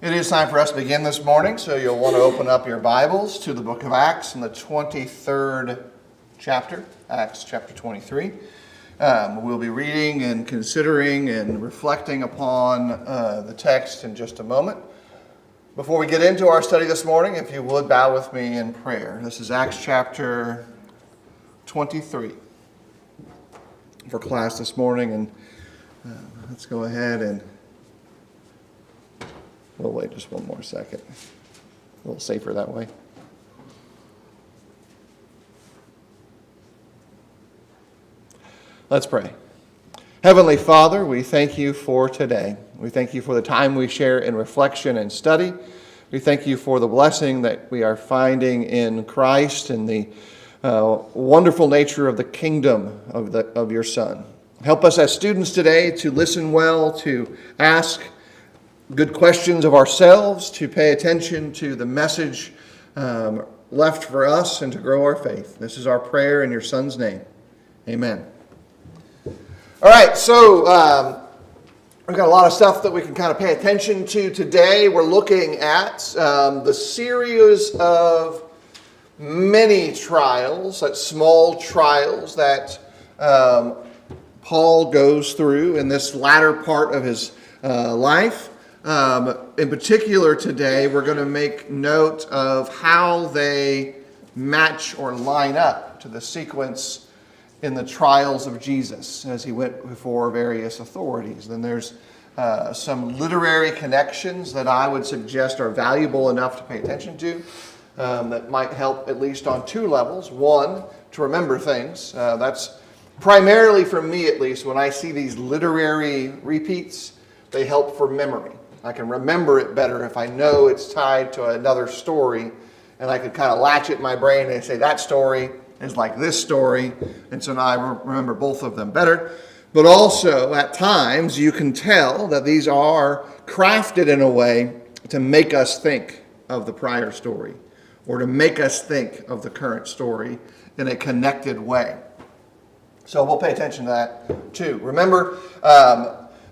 It is time for us to begin this morning, so you'll want to open up your Bibles to the book of Acts in the 23rd chapter, Acts chapter 23. We'll be reading and considering and reflecting upon the text in just a moment. Before we get into our study this morning, if you would bow with me in prayer. This is Acts chapter 23 for class this morning, and let's go ahead and we'll wait just one more second. A little safer that way. Let's pray. Heavenly Father, we thank you for today. We thank you for the time we share in reflection and study. We thank you for the blessing that we are finding in Christ and the wonderful nature of the kingdom of your Son. Help us as students today to listen well, to ask good questions of ourselves, to pay attention to the message left for us, and to grow our faith. This is our prayer in your Son's name. Amen. All right, so we've got a lot of stuff that we can kind of pay attention to today. We're looking at the series of many trials, small trials that Paul goes through in this latter part of his life. In particular today, we're going to make note of how they match or line up to the sequence in the trials of Jesus as he went before various authorities. Then there's some literary connections that I would suggest are valuable enough to pay attention to that might help at least on two levels. One, to remember things. That's primarily for me at least, when I see these literary repeats, they help for memory. I can remember it better if I know it's tied to another story, and I could kind of latch it in my brain and say that story is like this story, and so now I remember both of them better. But also, at times, you can tell that these are crafted in a way to make us think of the prior story, or to make us think of the current story in a connected way. So we'll pay attention to that too. Remember,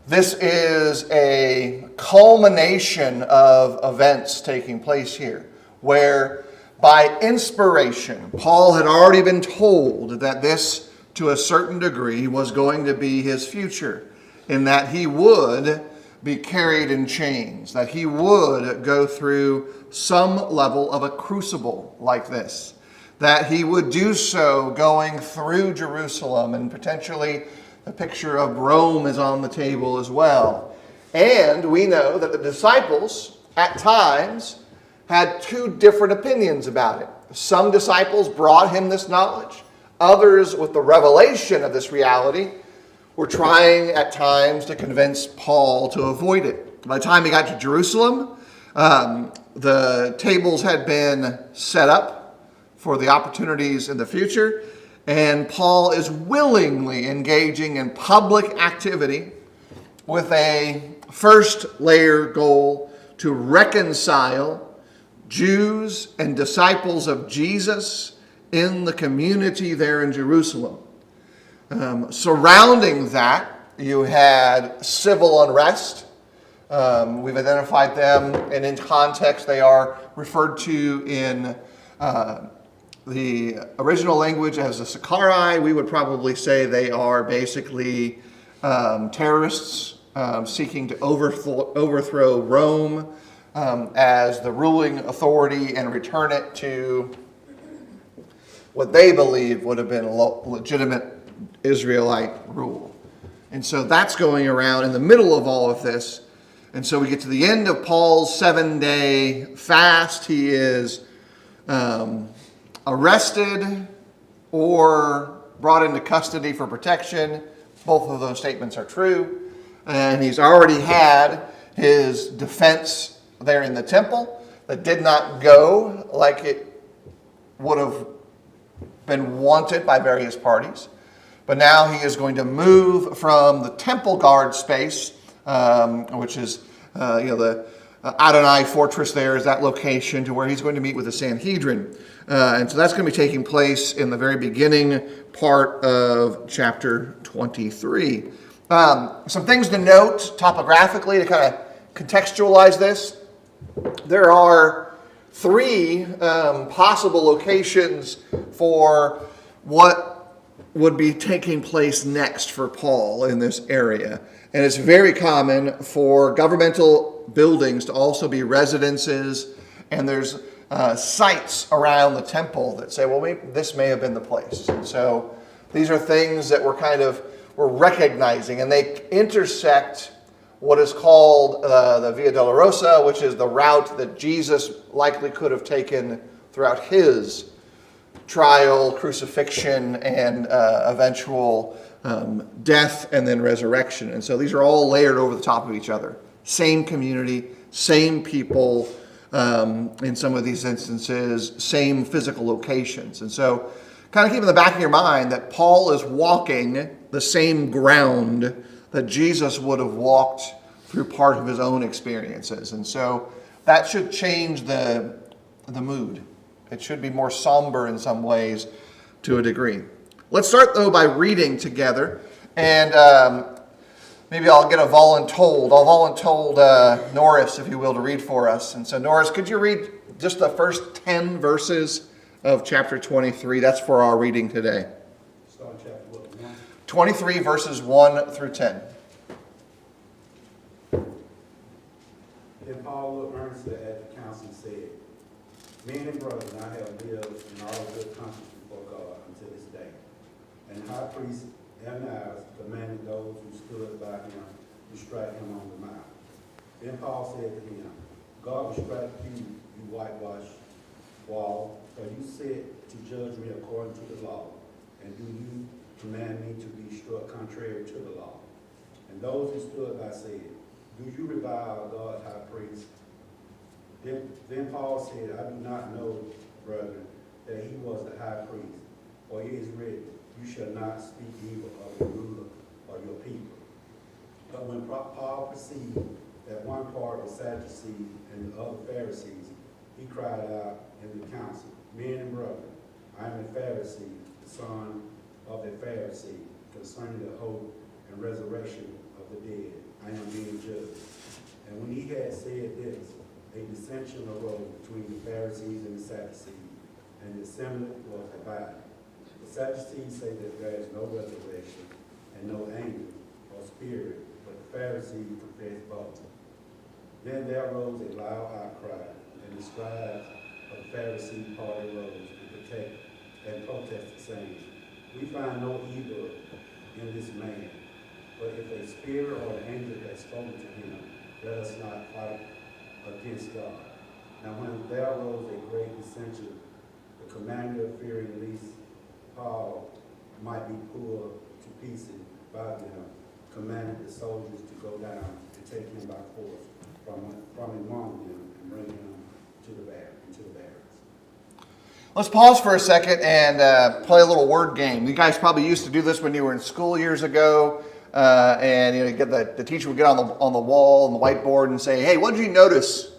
this is a culmination of events taking place here, where by inspiration, Paul had already been told that this, to a certain degree, was going to be his future, in that he would be carried in chains, that he would go through some level of a crucible like this, that he would do so going through Jerusalem, and potentially a picture of Rome is on the table as well. And we know that the disciples, at times, had two different opinions about it. Some disciples brought him this knowledge. Others, with the revelation of this reality, were trying at times to convince Paul to avoid it. By the time he got to Jerusalem, the tables had been set up for the opportunities in the future, and Paul is willingly engaging in public activity with a first layer goal to reconcile Jews and disciples of Jesus in the community there in Jerusalem. Surrounding that, you had civil unrest. We've identified them, and in context they are referred to in the original language as the Sicarii. We would probably say they are basically terrorists seeking to overthrow Rome as the ruling authority and return it to what they believe would have been legitimate Israelite rule. And so that's going around in the middle of all of this. And so we get to the end of Paul's 7-day fast. He is arrested or brought into custody for protection. Both of those statements are true. And he's already had his defense there in the temple that did not go like it would have been wanted by various parties. But now he is going to move from the temple guard space, which is the Adonai fortress there is that location, to where he's going to meet with the Sanhedrin. And so that's going to be taking place in the very beginning part of chapter 23. Some things to note topographically to kind of contextualize this. there are three possible locations for what would be taking place next for Paul in this area. And it's very common for governmental buildings to also be residences, and there's sites around the temple that say, well, this may have been the place. And so these are things that we're recognizing, and they intersect what is called the Via Dolorosa, which is the route that Jesus likely could have taken throughout his trial, crucifixion, and eventual death and then resurrection. And so these are all layered over the top of each other. Same community, same people, in some of these instances, same physical locations. And so kind of keep in the back of your mind that Paul is walking the same ground that Jesus would have walked through part of his own experiences. And so that should change the mood. It should be more somber in some ways to a degree. Let's start, though, by reading together. And maybe I'll get a voluntold. I'll voluntold Norris, if you will, to read for us. And so, Norris, could you read just the first 10 verses of chapter 23? That's for our reading today. Start chapter 1. 23 verses 1 through 10. Then Paul looked earnestly at the council and said, Men and brethren, I have lived in all good conscience before God until this day. And the high priest Ananias commanded those who stood by him to strike him on the mouth. Then Paul said to him, God will strike you, you whitewashed wall, for you said to judge me according to the law, and do you command me to be struck contrary to the law? And those who stood by said, Do you revile God's high priest? Then Paul said, I do not know, brethren, that he was the high priest, for it is written, You shall not speak evil of the ruler or your people. But when Paul perceived that one part was Sadducees and the other Pharisees, he cried out in the council, Men and brethren, I am a Pharisee, the son of a Pharisee, concerning the hope and resurrection of the dead. I am being judged. And when he had said this, a dissension arose between the Pharisees and the Sadducees, and the assembly was divided. The Sadducees say that there is no resurrection and no angel or spirit, but the Pharisees confess both. Then there arose a loud outcry, and the scribes of the Pharisee party rose and protested, saying, We find no evil in this man, but if a spirit or an angel has spoken to him, let us not fight against God. Now when there arose a great dissension, the commander, fearing lest Paul might be pulled to pieces by them, commanded the soldiers to go down and take him by force from among them and bring him to the barracks. Let's pause for a second and play a little word game. You guys probably used to do this when you were in school years ago. And you get the teacher would get on the wall and the whiteboard and say, hey, what did you notice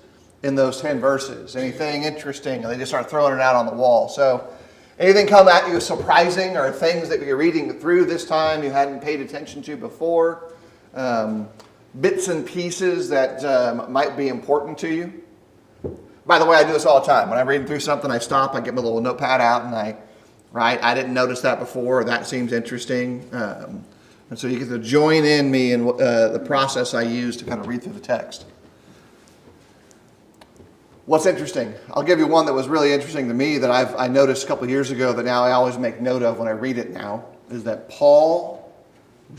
in those 10 verses? Anything interesting? And they just start throwing it out on the wall. So anything come at you surprising, or things that you're reading through this time you hadn't paid attention to before? Bits and pieces that might be important to you? By the way, I do this all the time. When I'm reading through something, I stop, I get my little notepad out, and I didn't notice that before, or that seems interesting. And so you get to join in me in the process I use to kind of read through the text. What's interesting? I'll give you one that was really interesting to me that I noticed a couple of years ago that now I always make note of when I read it now, is that Paul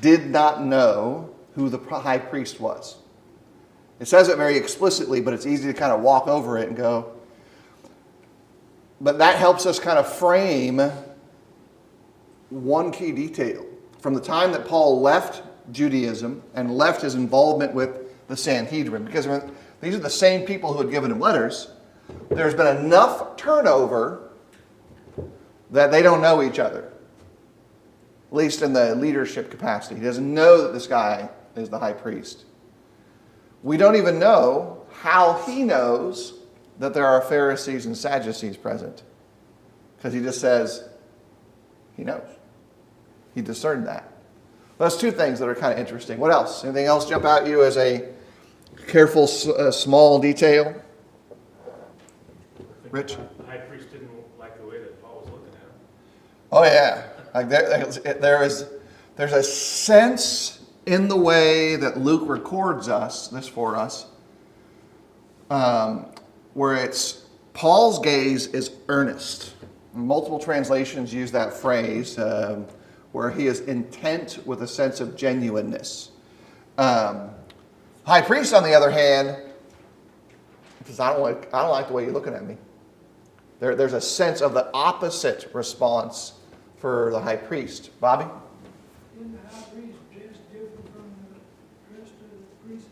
did not know who the high priest was. It says it very explicitly, but it's easy to kind of walk over it and go. But that helps us kind of frame one key detail. From the time that Paul left Judaism and left his involvement with the Sanhedrin, because these are the same people who had given him letters, there's been enough turnover that they don't know each other, at least in the leadership capacity. He doesn't know that this guy is the high priest. We don't even know how he knows that there are Pharisees and Sadducees present, because he just says he knows. He discerned that. That's two things that are kind of interesting. What else? Anything else jump out at you as a careful, small detail? Rich? The high priest didn't like the way that Paul was looking at him. Oh yeah, like there's a sense in the way that Luke records this for us, where it's Paul's gaze is earnest. Multiple translations use that phrase, where he is intent with a sense of genuineness. High priest, on the other hand, says, I don't like the way you're looking at me. There's a sense of the opposite response for the high priest. Bobby? Isn't the high priest dressed different from the rest of the priests?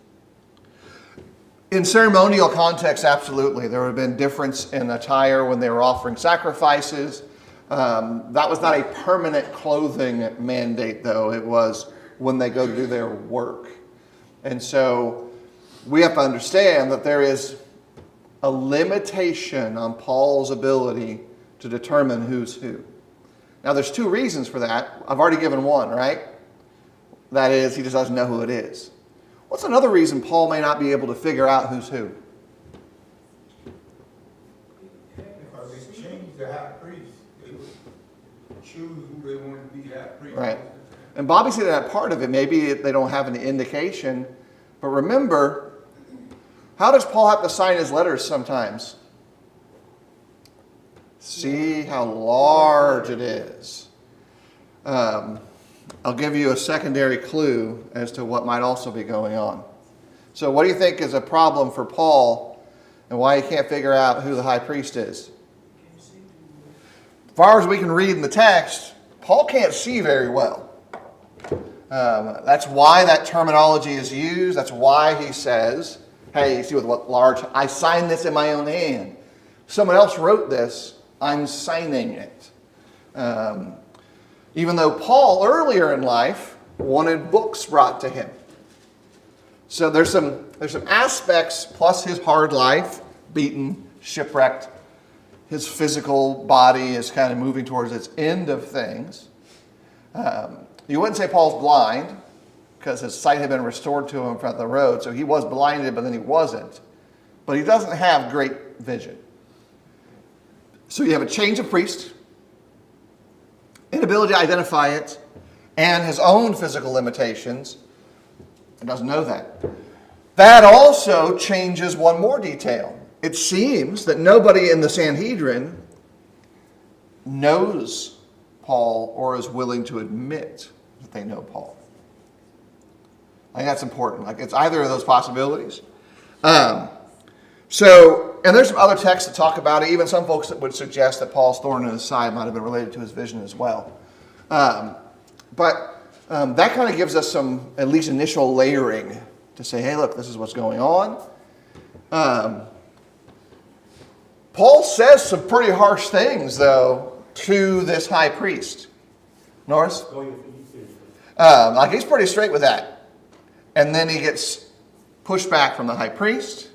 In ceremonial context, absolutely. There would have been difference in attire when they were offering sacrifices. That was not a permanent clothing mandate, though. It was when they go to do their work. And so we have to understand that there is a limitation on Paul's ability to determine who's who. Now, there's two reasons for that. I've already given one, right? That is, he just doesn't know who it is. What's another reason Paul may not be able to figure out who's who? Because they changed the high priest. They would choose who they wanted to be high priest. Right. And Bobby said that part of it, maybe they don't have any indication. But remember, how does Paul have to sign his letters sometimes? See how large it is. I'll give you a secondary clue as to what might also be going on. So what do you think is a problem for Paul and why he can't figure out who the high priest is? As far as we can read in the text, Paul can't see very well. That's why that terminology is used. That's why he says, hey, you see with what large, I signed this in my own hand. Someone else wrote this, I'm signing it. Even though Paul, earlier in life, wanted books brought to him. So there's some aspects, plus his hard life, beaten, shipwrecked. His physical body is kind of moving towards its end of things. You wouldn't say Paul's blind, because his sight had been restored to him from the road, so he was blinded, but then he wasn't. But he doesn't have great vision. So you have a change of priest, inability to identify it, and his own physical limitations, and doesn't know that. That also changes one more detail. It seems that nobody in the Sanhedrin knows Paul or is willing to admit that they know Paul. I think that's important. Like, it's either of those possibilities. And there's some other texts that talk about it. Even some folks that would suggest that Paul's thorn in his side might have been related to his vision as well. But that kind of gives us some, at least initial layering to say, hey, look, this is what's going on. Paul says some pretty harsh things, though, to this high priest. Norris? Like, he's pretty straight with that. And then he gets pushed back from the high priest.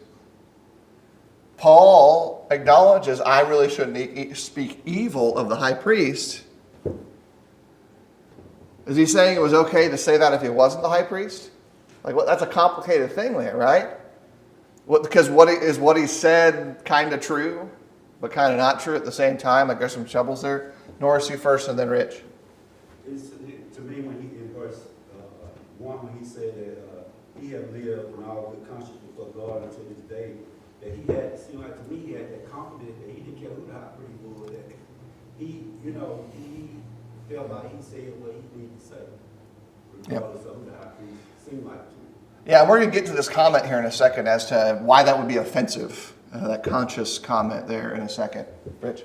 Paul acknowledges, I really shouldn't speak evil of the high priest. Is he saying it was okay to say that if he wasn't the high priest? Like, that's a complicated thing there, right? Because what he said kind of true, but kind of not true at the same time? Like, there's some troubles there. Norris, you first, and then Rich. To me, when he in verse 1, when he said that he had lived in all good conscience before God until this day, that he had, it seemed like to me, he had that confidence that he didn't care who the high priest was, that he felt like he said what he needed to say, regardless of who the high priest seemed like to me. Yeah, and we're going to get to this comment here in a second as to why that would be offensive, that conscious comment there in a second. Rich?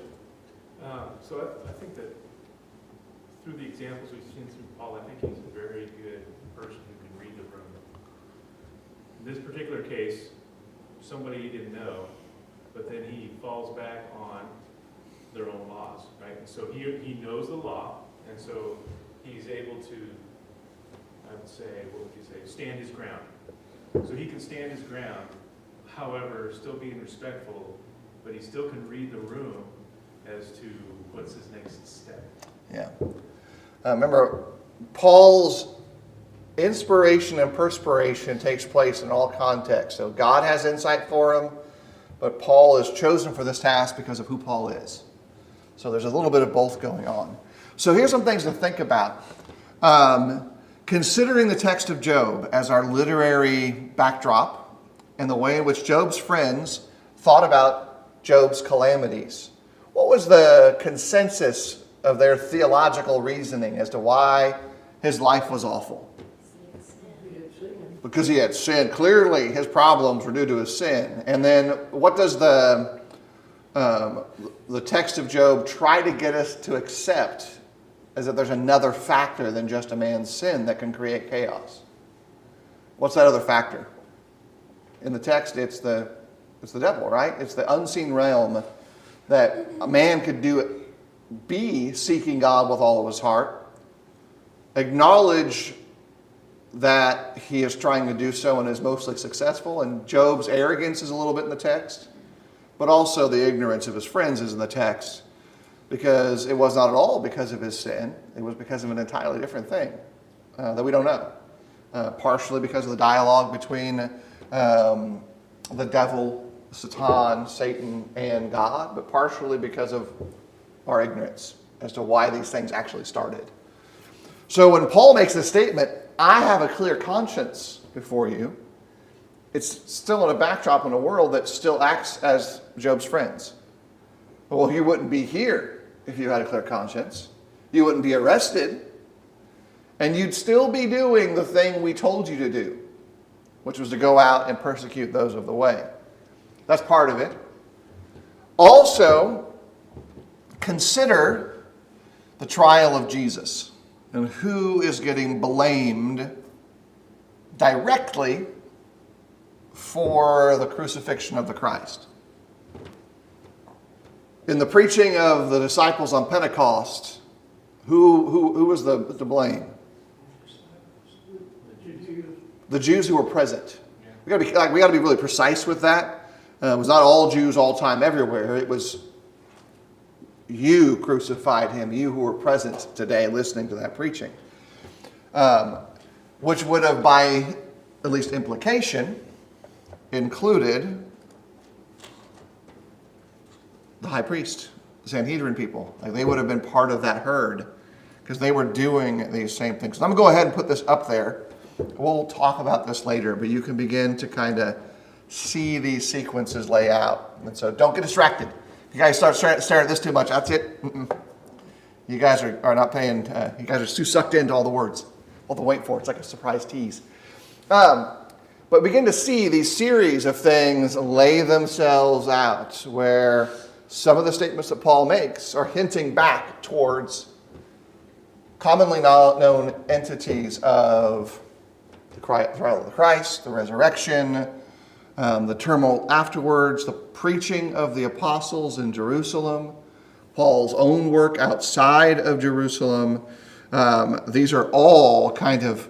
So I think that through the examples we've seen through Paul, I think he's a very good person who can read the room. In this particular case, somebody he didn't know, but then he falls back on their own laws, right? And so he knows the law, and so he's able to, I would say, what would you say, stand his ground. So he can stand his ground, however, still being respectful, but he still can read the room as to what's his next step. Yeah. Remember, Paul's inspiration and perspiration takes place in all contexts. So God has insight for him. but Paul is chosen for this task because of who Paul is. So there's a little bit of both going on. So here's some things to think about. Considering the text of Job as our literary backdrop and the way in which Job's friends thought about Job's calamities. What was the consensus of their theological reasoning as to why his life was awful? Because he had sinned. Clearly, his problems were due to his sin. And then what does the text of Job try to get us to accept? Is that there's another factor than just a man's sin that can create chaos. What's that other factor? In the text, it's the devil, right? It's the unseen realm that a man could be seeking God with all of his heart, acknowledge that he is trying to do so and is mostly successful, and Job's arrogance is a little bit in the text, but also the ignorance of his friends is in the text, because it was not at all because of his sin. It was because of an entirely different thing that we don't know. Partially because of the dialogue between the devil, Satan, and God, but partially because of our ignorance as to why these things actually started. So when Paul makes this statement, I have a clear conscience before you, it's still in a backdrop in a world that still acts as Job's friends. Well, you wouldn't be here if you had a clear conscience. You wouldn't be arrested. And you'd still be doing the thing we told you to do, which was to go out and persecute those of the way. That's part of it. Also, consider the trial of Jesus and who is getting blamed directly for the crucifixion of the Christ. In the preaching of the disciples on Pentecost, who was the blame? The Jews who were present. We got to be really precise with that. It was not all Jews all time everywhere. It was you crucified him, you who were present today listening to that preaching. Which would have, by at least implication, included the high priest, the Sanhedrin people. Like they would have been part of that herd because they were doing these same things. So I'm going to go ahead and put this up there. We'll talk about this later, but you can begin to kind of see these sequences lay out. And so don't get distracted. If you guys start staring at this too much, that's it. You guys are not paying, you guys are too sucked into all the words. All the wait for it. It's like a surprise tease. But begin to see these series of things lay themselves out where some of the statements that Paul makes are hinting back towards commonly known entities of the trial of the Christ, the resurrection, the turmoil afterwards, the preaching of the apostles in Jerusalem, Paul's own work outside of Jerusalem. These are all kind of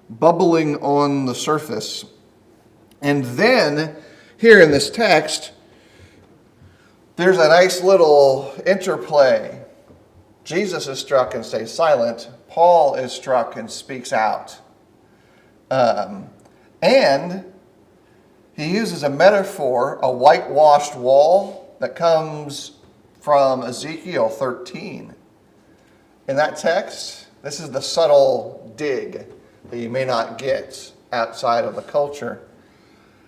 bubbling on the surface. And then, here in this text, there's a nice little interplay. Jesus is struck and stays silent. Paul is struck and speaks out. And he uses a metaphor, a whitewashed wall that comes from Ezekiel 13. In that text, this is the subtle dig that you may not get outside of the culture.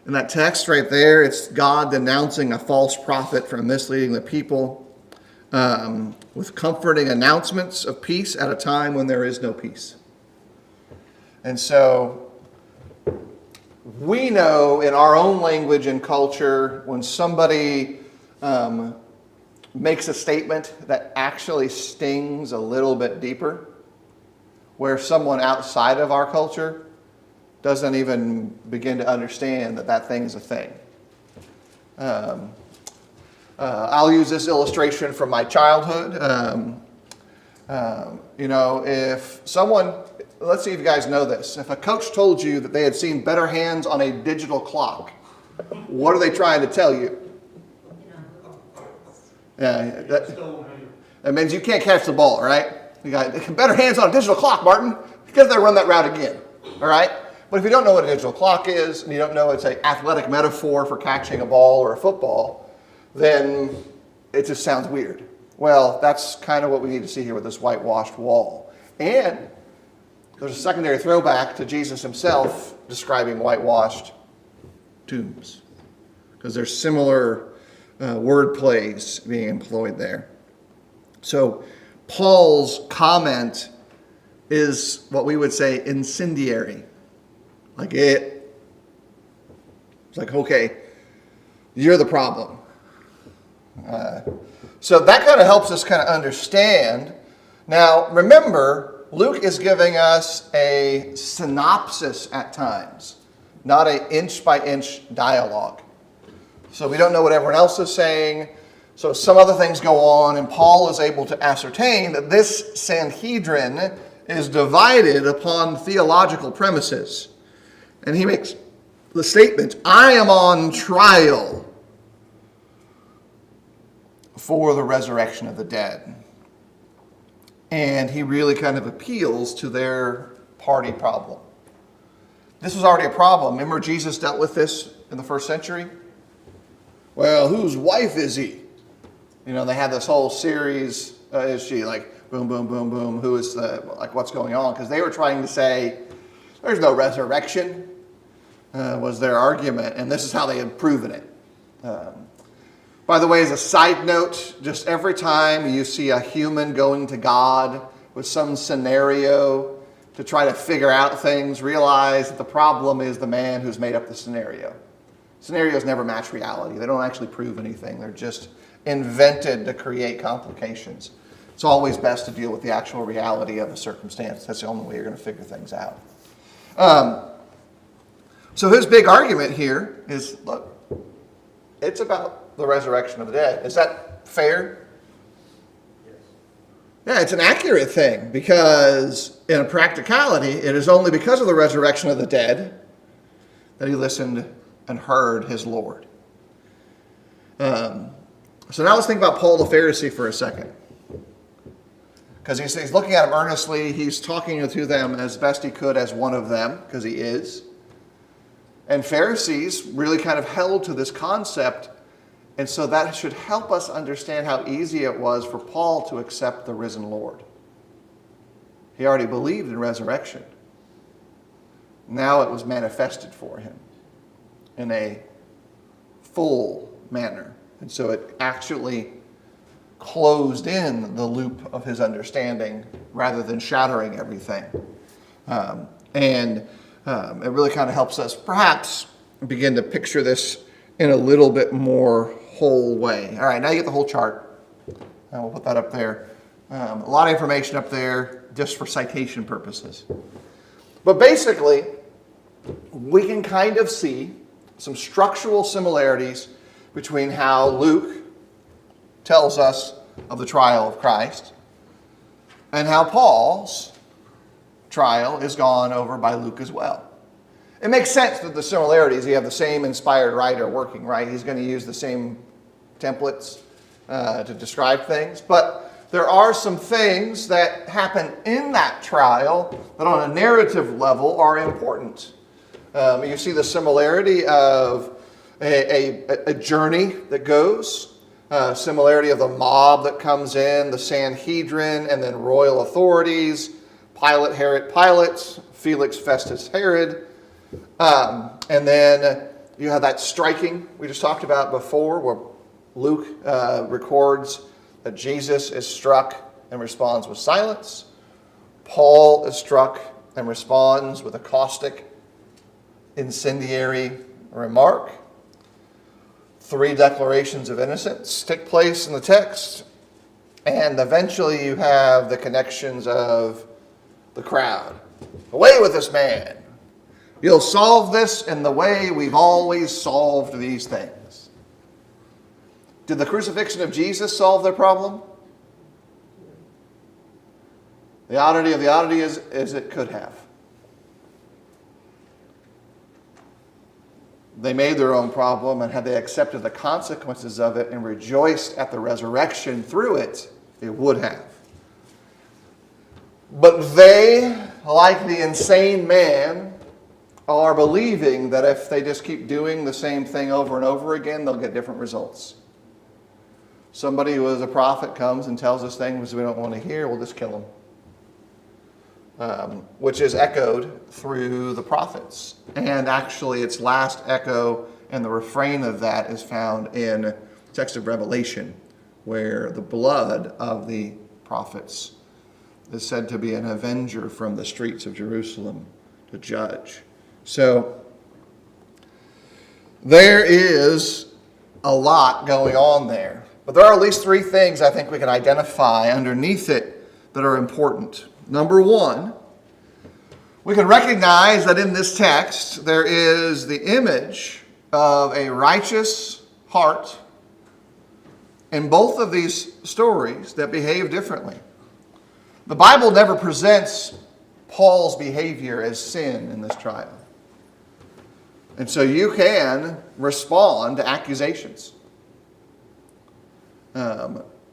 In that text right there, it's God denouncing a false prophet for misleading the people with comforting announcements of peace at a time when there is no peace. And so we know in our own language and culture when somebody makes a statement that actually stings a little bit deeper, where someone outside of our culture doesn't even begin to understand that that thing is a thing. I'll use this illustration from my childhood. If someone, let's see if you guys know this. If a coach told you that they had seen better hands on a digital clock, what are they trying to tell you? That means you can't catch the ball, right? You got better hands on a digital clock, Martin, because they run that route again, all right? But if you don't know what a digital clock is, and you don't know it's an athletic metaphor for catching a ball or a football, then it just sounds weird. Well, that's kind of what we need to see here with this whitewashed wall. And there's a secondary throwback to Jesus himself describing whitewashed tombs, because there's similar word plays being employed there. So Paul's comment is what we would say incendiary. It's like, okay, you're the problem. So that kind of helps us kind of understand. Now, remember, Luke is giving us a synopsis at times, not an inch-by-inch dialogue. So we don't know what everyone else is saying. So some other things go on, and Paul is able to ascertain that this Sanhedrin is divided upon theological premises. And he makes the statement, I am on trial for the resurrection of the dead. And he really kind of appeals to their party problem. This was already a problem. Remember Jesus dealt with this in the first century? Well, whose wife is he? You know, they had this whole series, is she like boom, boom, boom, boom, who is what's going on? Because they were trying to say, there's no resurrection, was their argument, and this is how they had proven it. By the way, as a side note, just every time you see a human going to God with some scenario to try to figure out things, realize that the problem is the man who's made up the scenario. Scenarios never match reality. They don't actually prove anything. They're just invented to create complications. It's always best to deal with the actual reality of a circumstance. That's the only way you're going to figure things out. So his big argument here is, look, it's about the resurrection of the dead. Is that fair? Yes. Yeah, it's an accurate thing, because in a practicality, it is only because of the resurrection of the dead that he listened and heard his Lord. So now let's think about Paul the Pharisee for a second. Because he's looking at them earnestly. He's talking to them as best he could as one of them, because he is. And Pharisees really kind of held to this concept. And so that should help us understand how easy it was for Paul to accept the risen Lord. He already believed in resurrection. Now it was manifested for him in a full manner. And so it actually closed in the loop of his understanding rather than shattering everything. It really kind of helps us perhaps begin to picture this in a little bit more whole way. All right, now you get the whole chart. And we'll put that up there. A lot of information up there just for citation purposes. But basically, we can kind of see some structural similarities between how Luke tells us of the trial of Christ and how Paul's trial is gone over by Luke as well. It makes sense that the similarities, you have the same inspired writer working, right? He's going to use the same templates to describe things. But there are some things that happen in that trial that on a narrative level are important. You see the similarity of a journey that goes, similarity of the mob that comes in, the Sanhedrin, and then royal authorities, Pilate, Herod, Pilate, Felix, Festus, Herod. And then you have that striking we just talked about before, where Luke records that Jesus is struck and responds with silence. Paul is struck and responds with a caustic, incendiary remark. 3 declarations of innocence take place in the text. And eventually you have the connections of the crowd. Away with this man. You'll solve this in the way we've always solved these things. Did the crucifixion of Jesus solve their problem? The oddity of the oddity is it could have. They made their own problem, and had they accepted the consequences of it and rejoiced at the resurrection through it, it would have. But they, like the insane man, are believing that if they just keep doing the same thing over and over again, they'll get different results. Somebody who is a prophet comes and tells us things we don't want to hear, we'll just kill them. Which is echoed through the prophets. And actually its last echo and the refrain of that is found in the text of Revelation, where the blood of the prophets is said to be an avenger from the streets of Jerusalem to judge. So there is a lot going on there. But there are at least three things I think we can identify underneath it that are important. Number one, we can recognize that in this text there is the image of a righteous heart in both of these stories that behave differently. The Bible never presents Paul's behavior as sin in this trial. And so you can respond to accusations.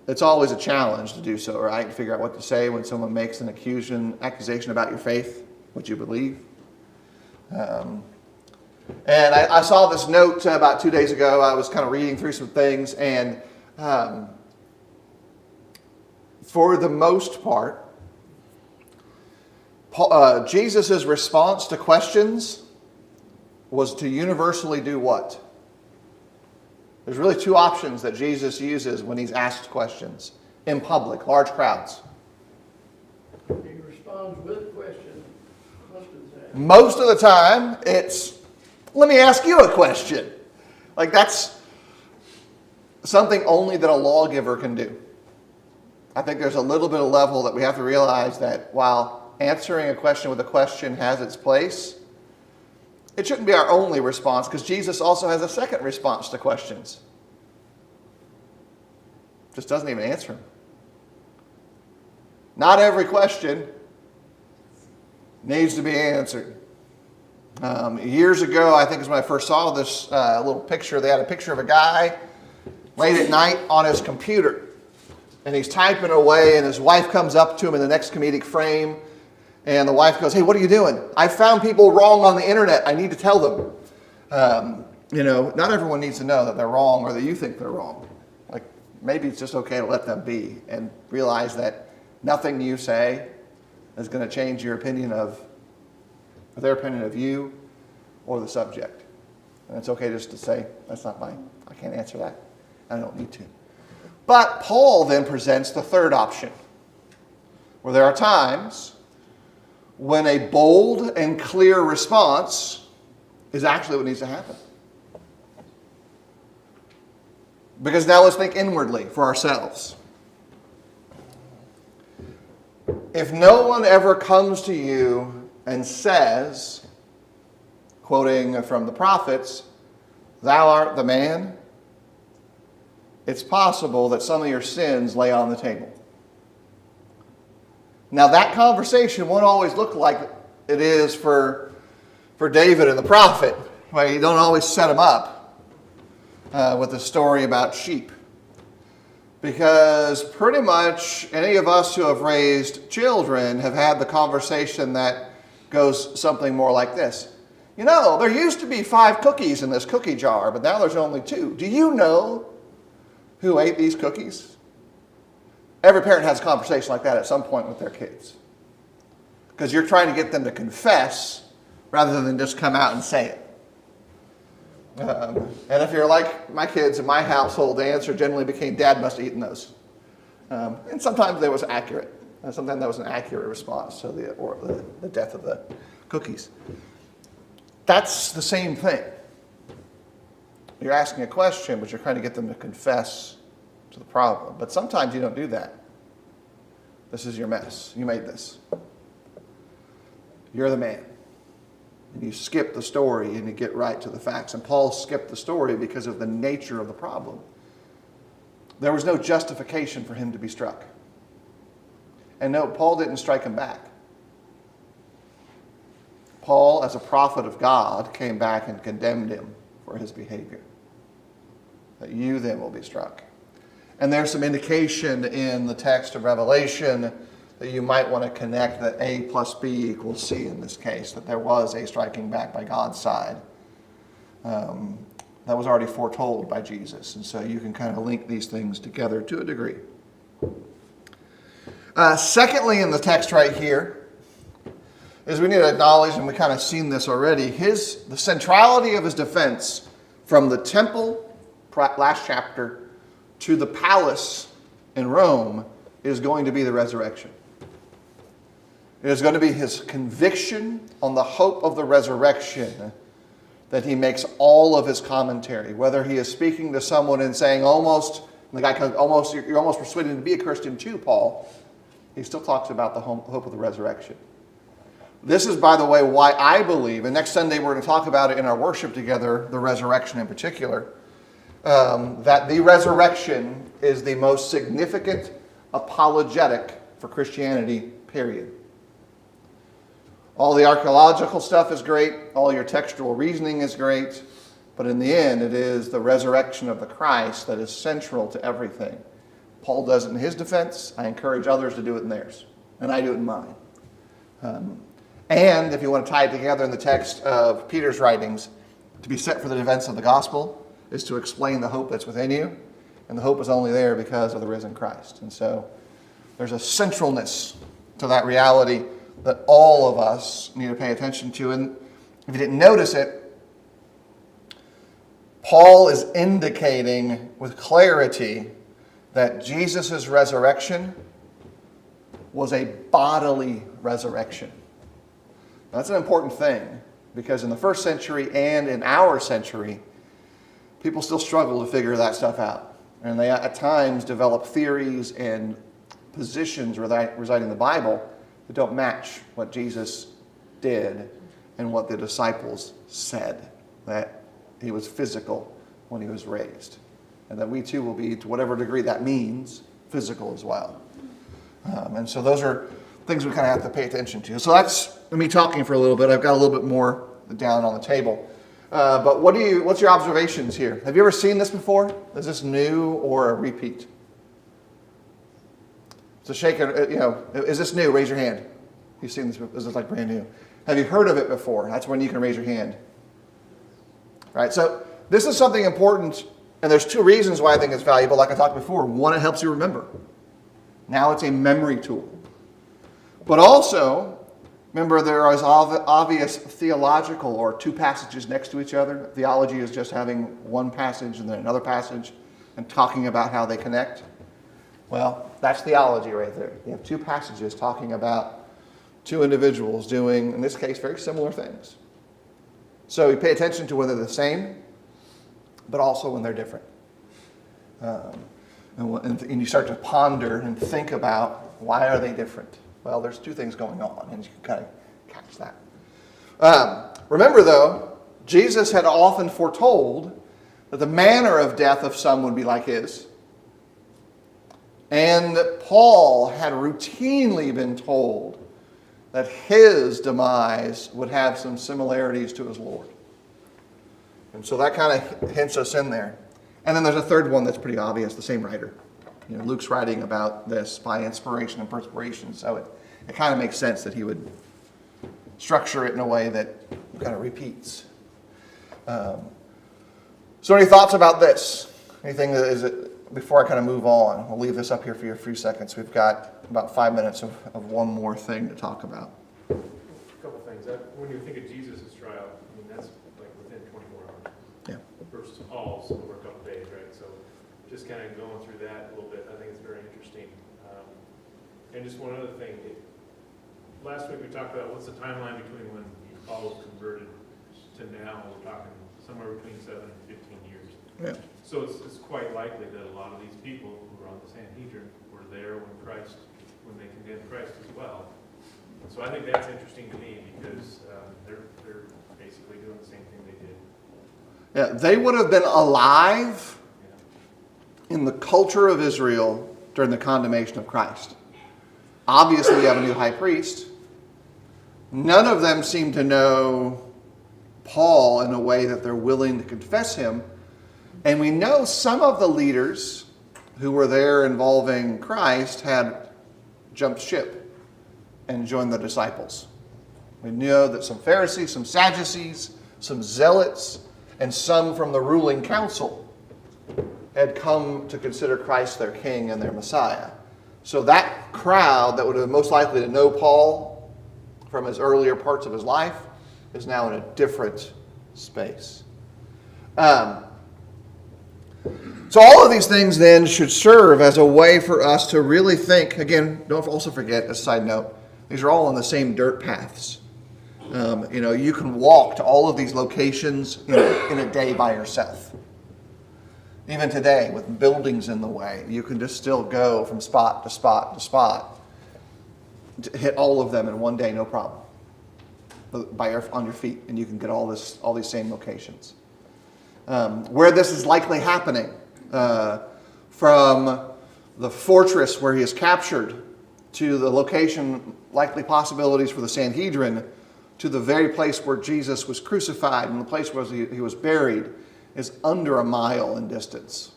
It's always a challenge to do so, right? To figure out what to say when someone makes an accusation about your faith, what you believe. And I saw this note about 2 days ago. I was kind of reading through some things, and for the most part, Jesus' response to questions was to universally do what? There's really two options that Jesus uses when he's asked questions in public, large crowds. He responds with questions. Most of the time, it's, let me ask you a question. Like that's something only that a lawgiver can do. I think there's a little bit of level that we have to realize that while answering a question with a question has its place, it shouldn't be our only response, because Jesus also has a second response to questions. Just doesn't even answer them. Not every question needs to be answered. Years ago, I think is when I first saw this little picture. They had a picture of a guy late at night on his computer. And he's typing away, and his wife comes up to him in the next comedic frame. And the wife goes, "Hey, what are you doing? I found people wrong on the internet. I need to tell them." Not everyone needs to know that they're wrong or that you think they're wrong. Like, maybe it's just okay to let them be and realize that nothing you say is going to change your opinion of their opinion of you or the subject. And it's okay just to say, that's not mine. I can't answer that. I don't need to. But Paul then presents the third option, where there are times when a bold and clear response is actually what needs to happen. Because now let's think inwardly for ourselves. If no one ever comes to you and says, quoting from the prophets, "Thou art the man," it's possible that some of your sins lay on the table. Now that conversation won't always look like it is for David and the prophet. Right? You don't always set them up with a story about sheep. Because pretty much any of us who have raised children have had the conversation that goes something more like this. There used to be 5 cookies in this cookie jar, but now there's only 2. Do you know who ate these cookies? Every parent has a conversation like that at some point with their kids. Because you're trying to get them to confess rather than just come out and say it. And if you're like my kids in my household, the answer generally became, "Dad must have eaten those." And sometimes that was accurate. And sometimes that was an accurate response to the death of the cookies. That's the same thing. You're asking a question, but you're trying to get them to confess to the problem. But sometimes you don't do that. This is your mess. You made this. You're the man. And you skip the story and you get right to the facts. And Paul skipped the story because of the nature of the problem. There was no justification for him to be struck. And no, Paul didn't strike him back. Paul, as a prophet of God, came back and condemned him for his behavior. That you then will be struck. And there's some indication in the text of Revelation that you might want to connect that A plus B equals C in this case, that there was a striking back by God's side. That was already foretold by Jesus. And so you can kind of link these things together to a degree. Secondly, in the text right here, is we need to acknowledge, and we kind of seen this already, the centrality of his defense from the temple, last chapter, to the palace in Rome is going to be the resurrection. It is going to be his conviction on the hope of the resurrection that he makes all of his commentary. Whether he is speaking to someone and saying you're almost persuaded to be a Christian too, Paul, he still talks about the hope of the resurrection. This is, by the way, why I believe, and next Sunday we're going to talk about it in our worship together, the resurrection in particular, that the resurrection is the most significant apologetic for Christianity, period. All the archaeological stuff is great, all your textual reasoning is great, but in the end it is the resurrection of the Christ that is central to everything. Paul does it in his defense. I encourage others to do it in theirs, and I do it in mine. And if you want to tie it together in the text of Peter's writings, to be set for the defense of the gospel is to explain the hope that's within you, and the hope is only there because of the risen Christ. And so there's a centralness to that reality that all of us need to pay attention to. And if you didn't notice it, Paul is indicating with clarity that Jesus' resurrection was a bodily resurrection. That's an important thing, because in the first century and in our century, people still struggle to figure that stuff out. And they at times develop theories and positions residing in the Bible that don't match what Jesus did and what the disciples said, that he was physical when he was raised. And that we too will be, to whatever degree that means, physical as well. And so those are things we kind of have to pay attention to. So that's me talking for a little bit. I've got a little bit more down on the table. But what's your observations here? Have you ever seen this before? Is this new or a repeat? So shake it, is this new? Raise your hand. You've seen this, is this like brand new? Have you heard of it before? That's when you can raise your hand. Right, so this is something important, and there's two reasons why I think it's valuable, like I talked before. One, it helps you remember. Now it's a memory tool. But also, remember there is obvious theological or two passages next to each other. Theology is just having one passage and then another passage and talking about how they connect. Well, that's theology right there. You have two passages talking about two individuals doing, in this case, very similar things. So you pay attention to whether they're the same, but also when they're different. And you start to ponder and think about, why are they different? Well, there's two things going on, and you can kind of catch that. Remember, though, Jesus had often foretold that the manner of death of some would be like his. And Paul had routinely been told that his demise would have some similarities to his Lord. And so that kind of hints us in there. And then there's a third one that's pretty obvious, the same writer. Luke's writing about this by inspiration and perspiration, so it kind of makes sense that he would structure it in a way that kind of repeats. So any thoughts about this? Anything that is it? Before I kind of move on, I'll leave this up here for you for a few seconds. We've got about 5 minutes of one more thing to talk about. A couple things. When you think of Jesus' trial, that's like within 24 hours. Yeah. Versus Paul's over a couple days, right? So just kind of going through that a little bit, I think it's very interesting. And just one other thing. Last week we talked about what's the timeline between when Paul was converted to now. We're talking somewhere between 7 and 15 years. Yeah. So it's quite likely that a lot of these people who were on the Sanhedrin were there when they condemned Christ as well. So I think that's interesting to me because they're basically doing the same thing they did. Yeah, they would have been alive in the culture of Israel during the condemnation of Christ. Obviously, you have a new high priest. None of them seem to know Paul in a way that they're willing to confess him. And we know some of the leaders who were there involving Christ had jumped ship. and join the disciples. We know that some Pharisees, some Sadducees, some Zealots, and some from the ruling council had come to consider Christ their King and their Messiah. So that crowd that would have been most likely to know Paul from his earlier parts of his life is now in a different space. So all of these things then should serve as a way for us to really think. Again, don't also forget, as a side note, these are all on the same dirt paths. You can walk to all of these locations in a day by yourself. Even today, with buildings in the way, you can just still go from spot to spot to spot to hit all of them in one day, no problem. On your feet, and you can get all these same locations. Where this is likely happening, from the fortress where he is captured to the location, likely possibilities for the Sanhedrin, to the very place where Jesus was crucified and the place where he was buried, is under a mile in distance.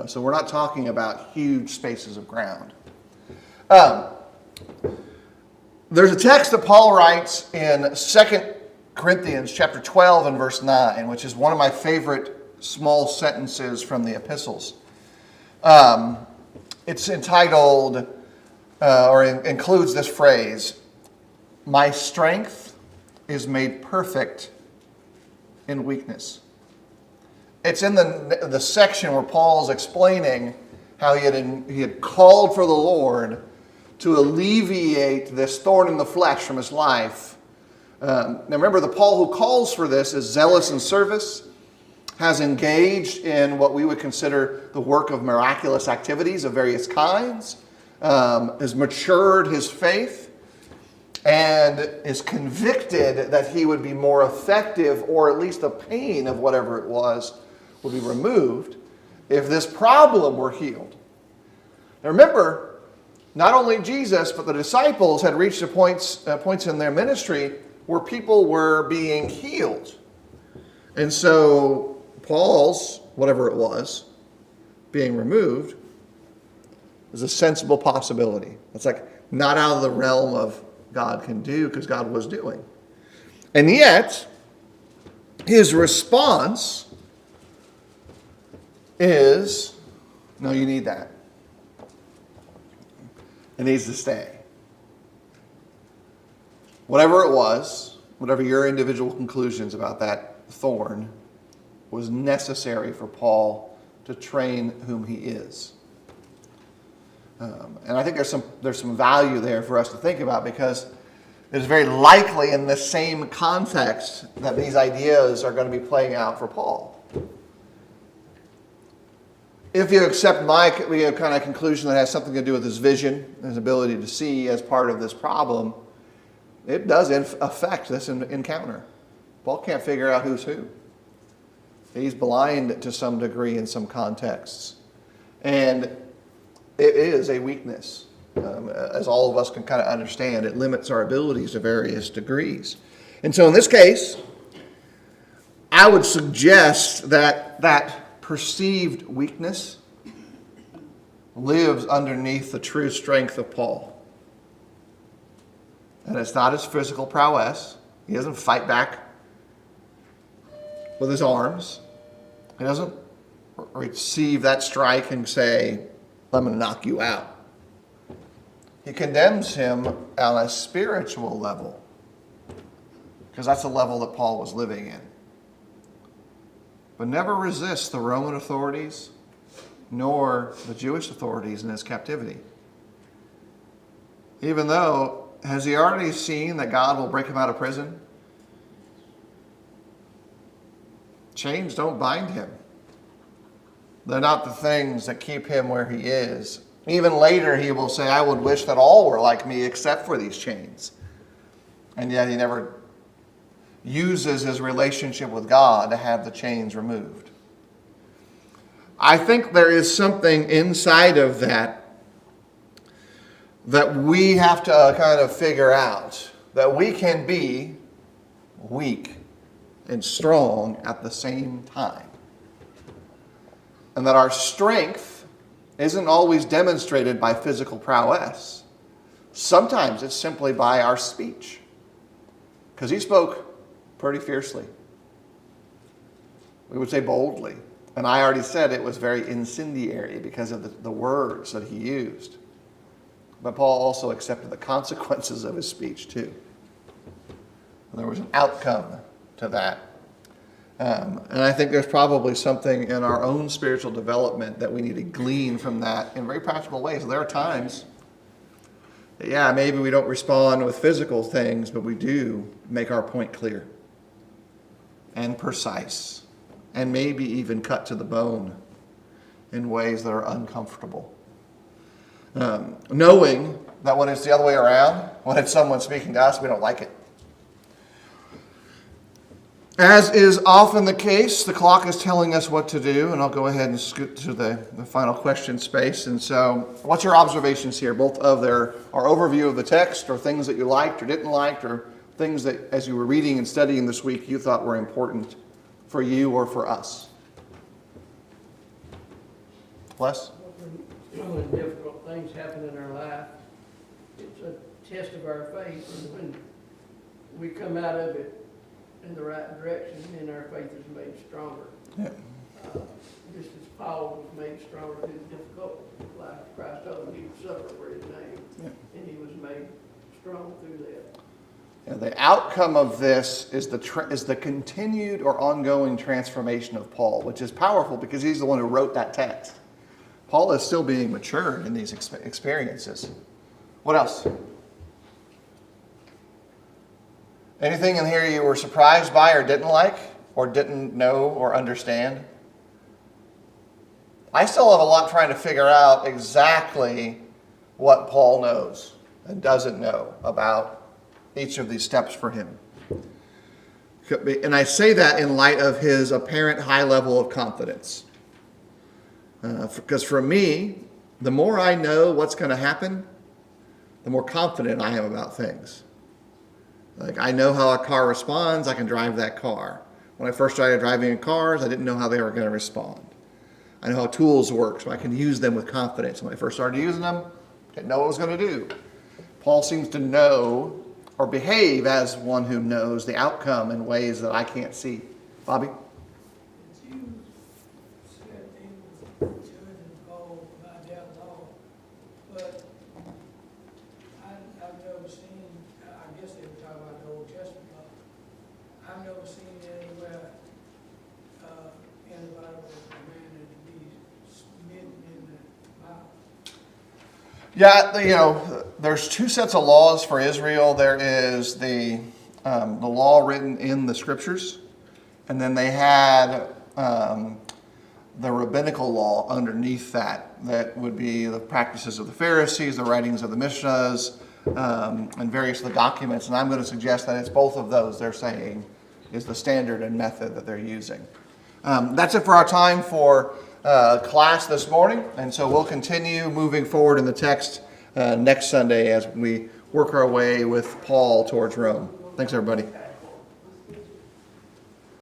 So we're not talking about huge spaces of ground. There's a text that Paul writes in 2 Corinthians chapter 12 and verse 9, which is one of my favorite small sentences from the epistles. It's entitled, includes this phrase, "My strength is made perfect in weakness." It's in the section where Paul's explaining how he had called for the Lord to alleviate this thorn in the flesh from his life. Now remember, the Paul who calls for this is zealous in service, has engaged in what we would consider the work of miraculous activities of various kinds, has matured his faith, and is convicted that he would be more effective, or at least the pain of whatever it was would be removed if this problem were healed. Now remember, not only Jesus, but the disciples had reached points in their ministry where people were being healed. And so Paul's, whatever it was, being removed is a sensible possibility. It's like not out of the realm of God can do, because God was doing. And yet, his response is, no, you need that. It needs to stay. Whatever it was, whatever your individual conclusions about that thorn, was necessary for Paul to train whom he is. And I think there's some value there for us to think about, because it is very likely in the same context that these ideas are going to be playing out for Paul. If you accept my kind of conclusion that has something to do with his vision, his ability to see as part of this problem, it does affect this encounter. Paul can't figure out who's who. He's blind to some degree in some contexts. And it is a weakness. As all of us can kind of understand, it limits our abilities to various degrees. And so in this case, I would suggest that perceived weakness lives underneath the true strength of Paul. And it's not his physical prowess. He doesn't fight back with his arms. He doesn't receive that strike and say, "I'm going to knock you out." He condemns him on a spiritual level, because that's the level that Paul was living in. But never resists the Roman authorities nor the Jewish authorities in his captivity. Even though, has he already seen that God will break him out of prison? Chains don't bind him. They're not the things that keep him where he is. Even later he will say, "I would wish that all were like me except for these chains." And yet he never uses his relationship with God to have the chains removed. I think there is something inside of that we have to kind of figure out, that we can be weak and strong at the same time. And that our strength isn't always demonstrated by physical prowess, Sometimes it's simply by our speech, because he spoke pretty fiercely. We would say boldly. And I already said it was very incendiary because of the words that he used. But Paul also accepted the consequences of his speech too. And there was an outcome to that. And I think there's probably something in our own spiritual development that we need to glean from that in very practical ways. There are times that, maybe we don't respond with physical things, but we do make our point clear and precise, and maybe even cut to the bone in ways that are uncomfortable. Knowing that when it's the other way around, when it's someone speaking to us, we don't like it. As is often the case, the clock is telling us what to do, and I'll go ahead and scoot to the final question space. And so, what's your observations here, both of our overview of the text, or things that you liked or didn't like, or things that, as you were reading and studying this week, you thought were important for you or for us? Wes? When difficult things happen in our life, it's a test of our faith, and when we come out of it in the right direction, then our faith is made stronger. Yeah. Just as Paul was made stronger through the difficult life of Christ, told him he would suffer for his name, and he was made strong through that. Yeah, the outcome of this is the continued or ongoing transformation of Paul, which is powerful because he's the one who wrote that text. Paul is still being matured in these experiences. What else? Anything in here you were surprised by or didn't like or didn't know or understand? I still have a lot trying to figure out exactly what Paul knows and doesn't know about each of these steps for him. And I say that in light of his apparent high level of confidence. Because for me, the more I know what's going to happen, the more confident I am about things. Like, I know how a car responds, I can drive that car. When I first started driving in cars, I didn't know how they were going to respond. I know how tools work, so I can use them with confidence. When I first started using them, I didn't know what it was going to do. Paul seems to know or behave as one who knows the outcome in ways that I can't see. Bobby? You said he was judging Paul by that law, but I've never seen, I guess they were talking about the Old Testament law. I've never seen anywhere anybody was commanded to be smitten in the mouth. Yeah, there's two sets of laws for Israel. There is the law written in the scriptures, and then they had the rabbinical law underneath that. That would be the practices of the Pharisees, the writings of the Mishnahs, and various of the documents. And I'm going to suggest that it's both of those they're saying is the standard and method that they're using. That's it for our time for class this morning, and so we'll continue moving forward in the text next Sunday as we work our way with Paul towards Rome. Thanks, everybody.